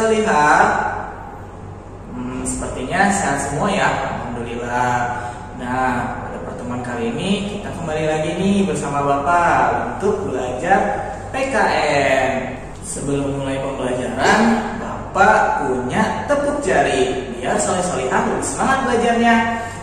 salih-salihah. Sepertinya sehat semua ya, alhamdulillah. Nah, pada pertemuan kali ini kita kembali lagi nih bersama Bapak untuk belajar PKN. Sebelum mulai pembelajaran, Bapak punya tepuk jari biar salih-salihah lebih semangat belajarnya.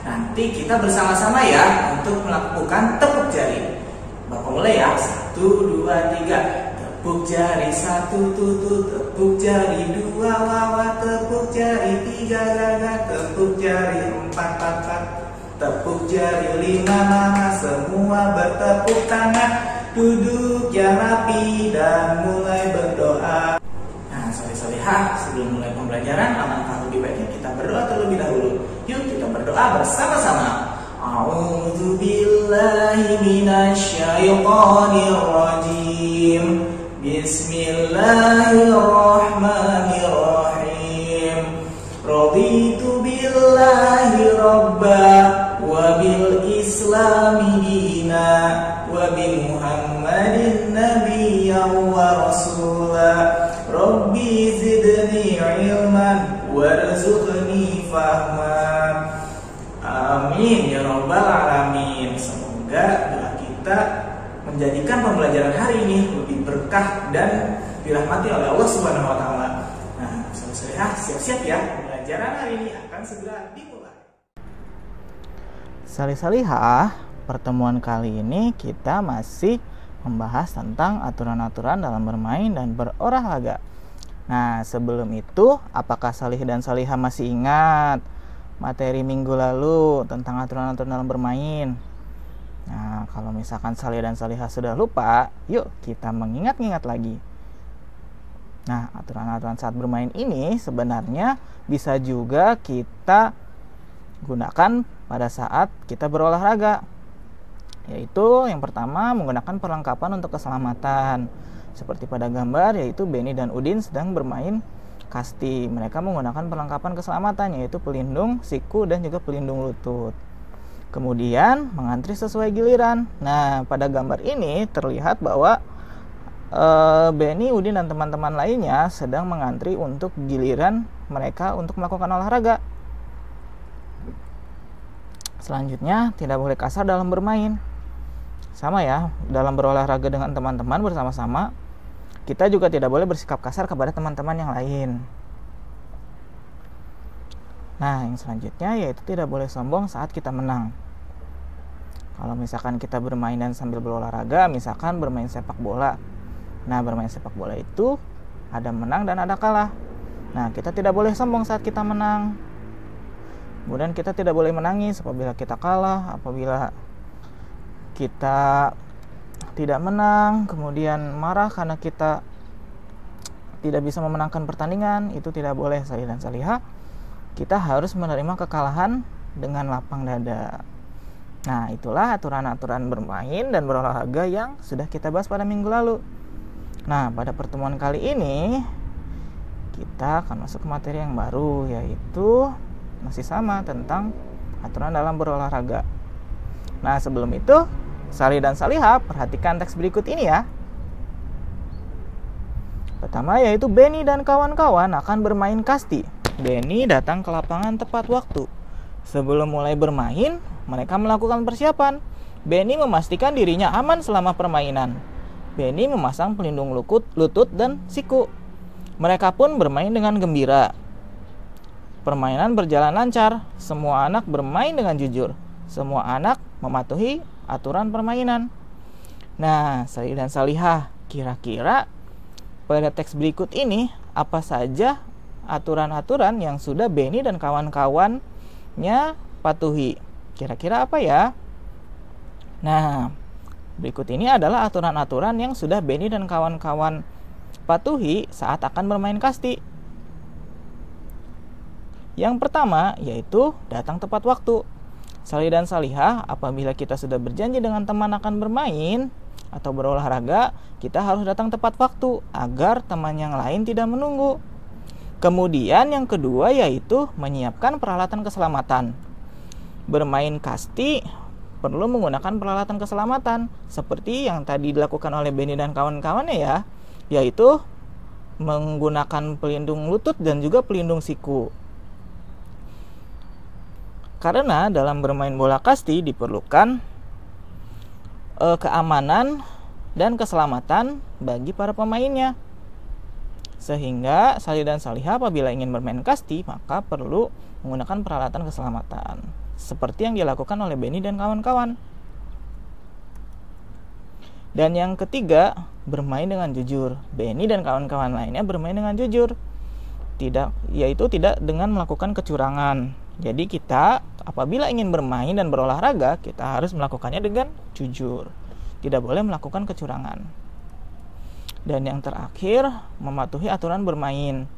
Nanti kita bersama-sama ya untuk melakukan tepuk jari. Bapak mulai ya, 1, 2, 3. Tepuk jari 1 tutut, tepuk jari 2 wawa, tepuk jari 3 gaga, tepuk jari 4 papat, tepuk jari 5 mama, semua bertepuk tangan, duduk yang rapi dan mulai berdoa. Nah, salih-salihah, sebelum mulai pembelajaran, alangkah lebih baiknya kita berdoa terlebih dahulu. Yuk kita berdoa bersama-sama. A'udzu billahi minasyaitonir rajim. Bismillahirrahmanirrahim. Raditu billahi rabba wa bil islami dina wa bi Muhammadin nabiyyan wa rasula. Rabbi zidni ilman warzuqni fahman. Amin ya rabbal alamin. Semoga doa kita menjadikan pembelajaran hari ini lebih berkah dan dirahmati oleh Allah Subhanahu wa taala. Nah, salih-salihah, siap-siap ya. Pembelajaran hari ini akan segera dimulai. Salih-salihah, pertemuan kali ini kita masih membahas tentang aturan-aturan dalam bermain dan berolahraga. Nah, sebelum itu, apakah salih dan salihah masih ingat materi minggu lalu tentang aturan-aturan dalam bermain? Nah, kalau misalkan salih dan salihah sudah lupa, yuk kita mengingat-ingat lagi. Nah, aturan-aturan saat bermain ini sebenarnya bisa juga kita gunakan pada saat kita berolahraga. Yaitu yang pertama menggunakan perlengkapan untuk keselamatan. Seperti pada gambar, yaitu Benny dan Udin sedang bermain kasti. Mereka menggunakan perlengkapan keselamatan, yaitu pelindung siku dan juga pelindung lutut. Kemudian mengantri sesuai giliran. Nah, pada gambar ini terlihat bahwa Benny, Udin, dan teman-teman lainnya sedang mengantri untuk giliran mereka untuk melakukan olahraga. Selanjutnya, tidak boleh kasar dalam bermain. Sama ya, dalam berolahraga dengan teman-teman bersama-sama, kita juga tidak boleh bersikap kasar kepada teman-teman yang lain. Nah, yang selanjutnya yaitu tidak boleh sombong saat kita menang. Kalau misalkan kita bermain dan sambil berolahraga, misalkan bermain sepak bola. Nah, bermain sepak bola itu ada menang dan ada kalah. Nah, kita tidak boleh sombong saat kita menang. Kemudian kita tidak boleh menangis apabila kita kalah, apabila kita tidak menang, kemudian marah karena kita tidak bisa memenangkan pertandingan, itu tidak boleh, salih dan salihah. Kita harus menerima kekalahan dengan lapang dada. Nah, itulah aturan-aturan bermain dan berolahraga yang sudah kita bahas pada minggu lalu. Nah, pada pertemuan kali ini kita akan masuk ke materi yang baru, yaitu masih sama tentang aturan dalam berolahraga. Nah, sebelum itu, salih dan salihah, perhatikan teks berikut ini ya. Pertama yaitu Benny dan kawan-kawan akan bermain kasti. Benny datang ke lapangan tepat waktu. Sebelum mulai bermain, mereka melakukan persiapan. Benny memastikan dirinya aman selama permainan. Benny memasang pelindung lutut dan siku. Mereka pun bermain dengan gembira. Permainan berjalan lancar. Semua anak bermain dengan jujur. Semua anak mematuhi aturan permainan. Nah, salih dan salihah, kira-kira pada teks berikut ini apa saja aturan-aturan yang sudah Benny dan kawan-kawannya patuhi? Kira-kira apa ya? Nah, berikut ini adalah aturan-aturan yang sudah Benny dan kawan-kawan patuhi saat akan bermain kasti. Yang pertama yaitu datang tepat waktu. Salih dan salihah, apabila kita sudah berjanji dengan teman akan bermain atau berolahraga, kita harus datang tepat waktu agar teman yang lain tidak menunggu. Kemudian yang kedua yaitu menyiapkan peralatan keselamatan. Bermain kasti perlu menggunakan peralatan keselamatan seperti yang tadi dilakukan oleh Benny dan kawan-kawannya ya, yaitu menggunakan pelindung lutut dan juga pelindung siku. Karena dalam bermain bola kasti diperlukan keamanan dan keselamatan bagi para pemainnya. Sehingga Salih dan Salihah apabila ingin bermain kasti maka perlu menggunakan peralatan keselamatan seperti yang dilakukan oleh Benny dan kawan-kawan. Dan yang ketiga, bermain dengan jujur. Benny dan kawan-kawan lainnya bermain dengan jujur. Yaitu tidak dengan melakukan kecurangan. Jadi kita apabila ingin bermain dan berolahraga, kita harus melakukannya dengan jujur. Tidak boleh melakukan kecurangan. Dan yang terakhir, mematuhi aturan bermain.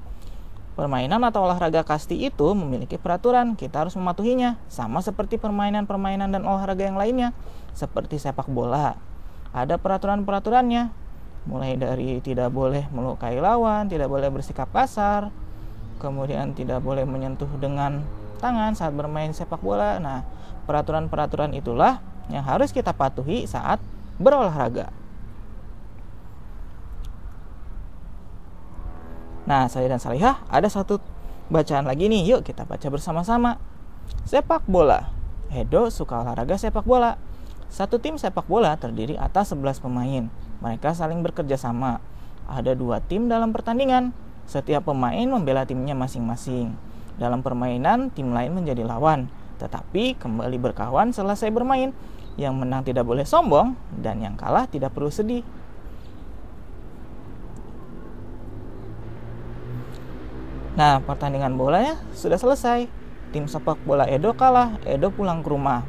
Permainan atau olahraga kasti itu memiliki peraturan, kita harus mematuhinya. Sama seperti permainan-permainan dan olahraga yang lainnya, seperti sepak bola. Ada peraturan-peraturannya, mulai dari tidak boleh melukai lawan, tidak boleh bersikap kasar, kemudian tidak boleh menyentuh dengan tangan saat bermain sepak bola. Nah, peraturan-peraturan itulah yang harus kita patuhi saat berolahraga. Nah, saya dan Salihah ada satu bacaan lagi nih, yuk kita baca bersama-sama. Sepak bola. Edo suka olahraga sepak bola. Satu tim sepak bola terdiri atas 11 pemain. Mereka saling bekerja sama. Ada 2 tim dalam pertandingan. Setiap pemain membela timnya masing-masing. Dalam permainan, tim lain menjadi lawan. Tetapi kembali berkawan selesai bermain. Yang menang tidak boleh sombong, dan yang kalah tidak perlu sedih. Nah, pertandingan bolanya sudah selesai. Tim sepak bola Edo kalah. Edo pulang ke rumah.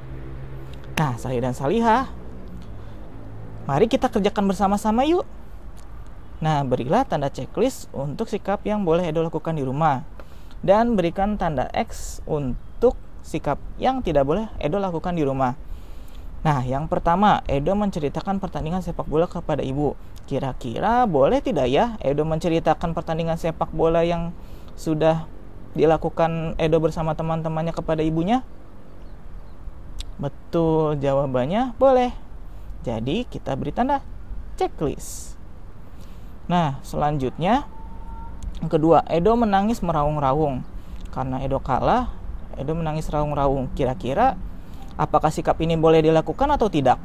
Nah, Salih dan Salihah, mari kita kerjakan bersama-sama yuk. Nah, berilah tanda checklist untuk sikap yang boleh Edo lakukan di rumah. Dan berikan tanda X untuk sikap yang tidak boleh Edo lakukan di rumah. Nah, yang pertama, Edo menceritakan pertandingan sepak bola kepada ibu. Kira-kira boleh tidak ya Edo menceritakan pertandingan sepak bola yang sudah dilakukan Edo bersama teman-temannya kepada ibunya? Betul, jawabannya boleh. Jadi kita beri tanda checklist. Nah, selanjutnya yang kedua, Edo menangis meraung-raung. Karena Edo kalah, Edo menangis raung-raung. Kira-kira apakah sikap ini boleh dilakukan atau tidak?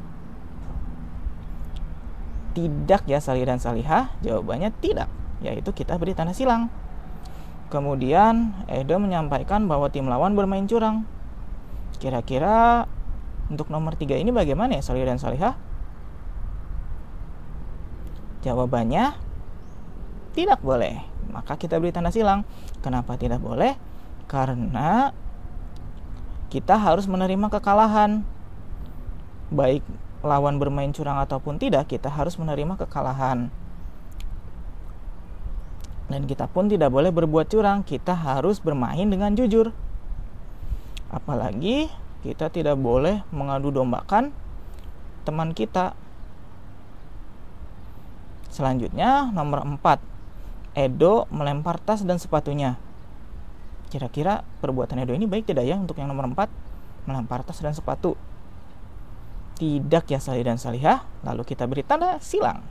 Tidak ya Salih dan Salihah, jawabannya tidak. Yaitu kita beri tanda silang. Kemudian Edo menyampaikan bahwa tim lawan bermain curang. Kira-kira untuk nomor 3 ini bagaimana ya Salih dan Salihah? Jawabannya tidak boleh. Maka kita beri tanda silang. Kenapa tidak boleh? Karena kita harus menerima kekalahan. Baik lawan bermain curang ataupun tidak, kita harus menerima kekalahan. Dan kita pun tidak boleh berbuat curang. Kita harus bermain dengan jujur. Apalagi kita tidak boleh mengadu dombakan teman kita. Selanjutnya nomor 4, Edo melempar tas dan sepatunya. Kira-kira perbuatan Edo ini baik tidak ya untuk yang nomor 4, melempar tas dan sepatu? Tidak ya Salih dan Salihah. Lalu kita beri tanda silang.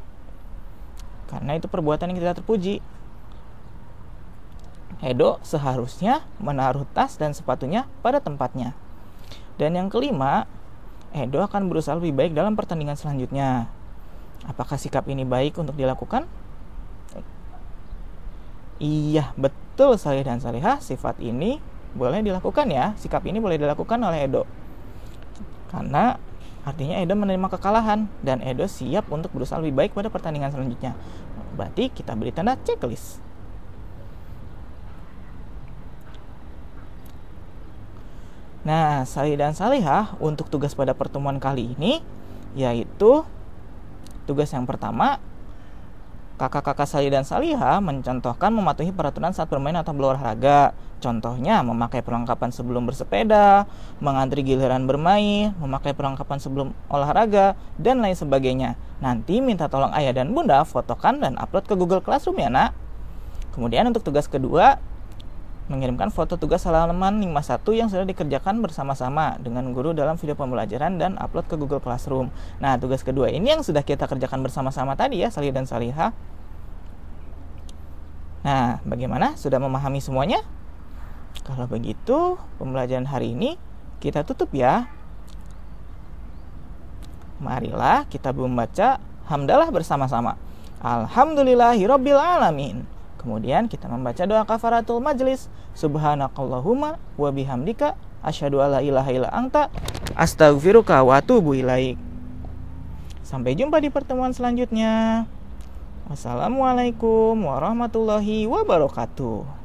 Karena itu perbuatan yang tidak terpuji. Edo seharusnya menaruh tas dan sepatunya pada tempatnya. Dan yang kelima, Edo akan berusaha lebih baik dalam pertandingan selanjutnya. Apakah sikap ini baik untuk dilakukan? Iya, betul Salih dan Salihah, sifat ini boleh dilakukan ya. Sikap ini boleh dilakukan oleh Edo. Karena artinya Edo menerima kekalahan dan Edo siap untuk berusaha lebih baik pada pertandingan selanjutnya. Berarti kita beri tanda checklist. Nah, Salih dan Salihah untuk tugas pada pertemuan kali ini yaitu tugas yang pertama, kakak-kakak Salih dan Salihah mencontohkan mematuhi peraturan saat bermain atau berolahraga. Contohnya, memakai perlengkapan sebelum bersepeda, mengantri giliran bermain, memakai perlengkapan sebelum olahraga, dan lain sebagainya. Nanti minta tolong ayah dan bunda fotokan dan upload ke Google Classroom ya nak. Kemudian untuk tugas kedua, mengirimkan foto tugas halaman 51 yang sudah dikerjakan bersama-sama dengan guru dalam video pembelajaran dan upload ke Google Classroom. Nah, tugas kedua ini yang sudah kita kerjakan bersama-sama tadi ya, Salih dan Salihah. Nah, bagaimana? Sudah memahami semuanya? Kalau begitu, pembelajaran hari ini kita tutup ya. Marilah kita membaca hamdalah bersama-sama. Alhamdulillahirabbil alamin. Kemudian kita membaca doa kafaratul majlis. Subhanakallahumma wa bihamdika asyhadu alla ilaha illa anta astaghfiruka wa atubu ilaik. Sampai jumpa di pertemuan selanjutnya. Wassalamualaikum warahmatullahi wabarakatuh.